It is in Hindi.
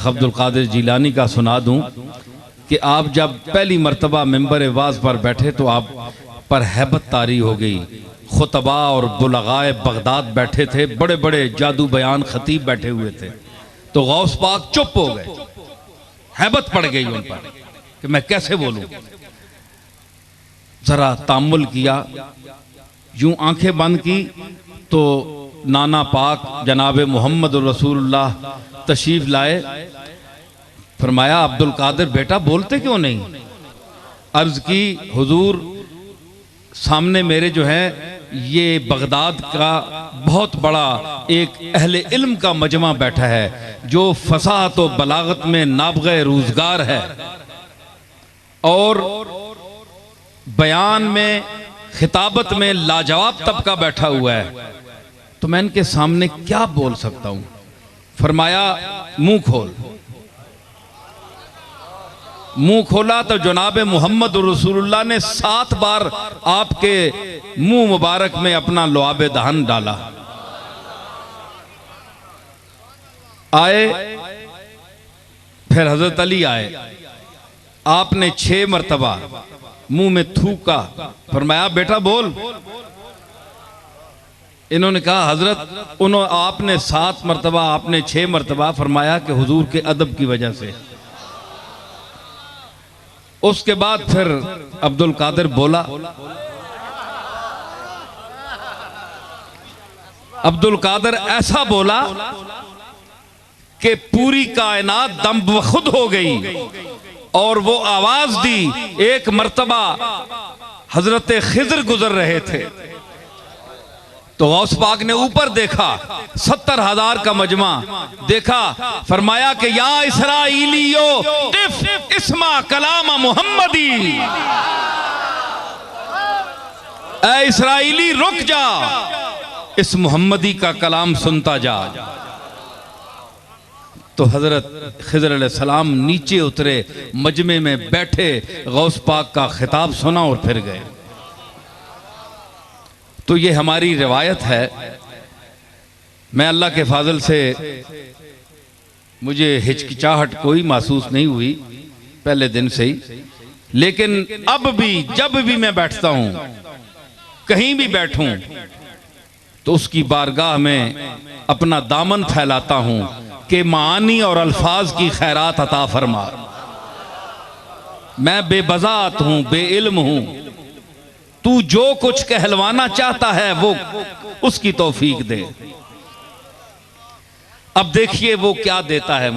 अब्दुल कादिर जिलानी का सुना दूं कि आप जब पहली मर्तबा मिंबर वाज पर बैठे तो आप पर हैबत तारी हो गई। खुतबा और बुलगाए बगदाद बैठे थे, बड़े बड़े जादू बयान खतीब बैठे हुए थे, तो गौस पाक चुप हो गए, हैबत पड़ गई उन पर कि मैं कैसे बोलूं। जरा तामुल किया, यूं आंखें बंद की तो नाना पाक जनाब मोहम्मद रसूलुल्लाह तशरीफ लाए। फरमाया अब्दुल कादिर बेटा बोलते क्यों नहीं। अर्ज की हुजूर सामने मेरे जो है ये बगदाद का बहुत बड़ा एक अहले इल्म का मजमा बैठा है जो फसाहत व बलागत में नाबग़े रोजगार है और बयान में खिताबत में लाजवाब तबका बैठा हुआ है, तो मैं इनके सामने क्या बोल सकता हूं। फरमाया मुंह खोल। मुंह खोला तो जनाब मोहम्मद रसूलुल्लाह ने 7 बार आपके मुंह मुबारक में अपना लुआबे दहन डाला। आए, फिर हजरत अली आए, आपने 6 मरतबा मुंह में थूका। फरमाया बेटा बोल। इन्होंने कहा हजरत आपने 7 मरतबा, आपने 6 मरतबा। फरमाया कि हुजूर के अदब की वजह से। उसके बाद फिर अब्दुल कादिर बोला। अब्दुल कादिर ऐसा बोला कि पूरी कायनात दम बखुद हो गई और वो आवाज दी। एक मर्तबा हजरत खिज़र गुजर रहे थे तो गौस पाक ने ऊपर देखा, 70,000 का मजमा देखा। फरमाया कि या इसराइलियो किफ इस्मा कलाम मुहम्मदी, ऐ इसराइली रुक जा, इस मुहम्मदी का कलाम सुनता जा। तो हजरत खिज़र अलैहिस्सलाम नीचे उतरे, मजमे में बैठे, गौस पाक का खिताब सुना और फिर गए। तो ये हमारी रिवायत है। मैं अल्लाह के फाजल से मुझे हिचकिचाहट कोई महसूस नहीं हुई पहले दिन से ही, लेकिन अब भी जब भी मैं बैठता हूं, कहीं भी बैठूं, तो उसकी बारगाह में अपना दामन फैलाता हूं कि मानी और अल्फाज की खैरात अता फरमा। मैं बेबज़ात हूं, बेइल्म हूं, तू जो कुछ कहलवाना चाहता है वो उसकी तौफीक दे। अब देखिए वो क्या देता है।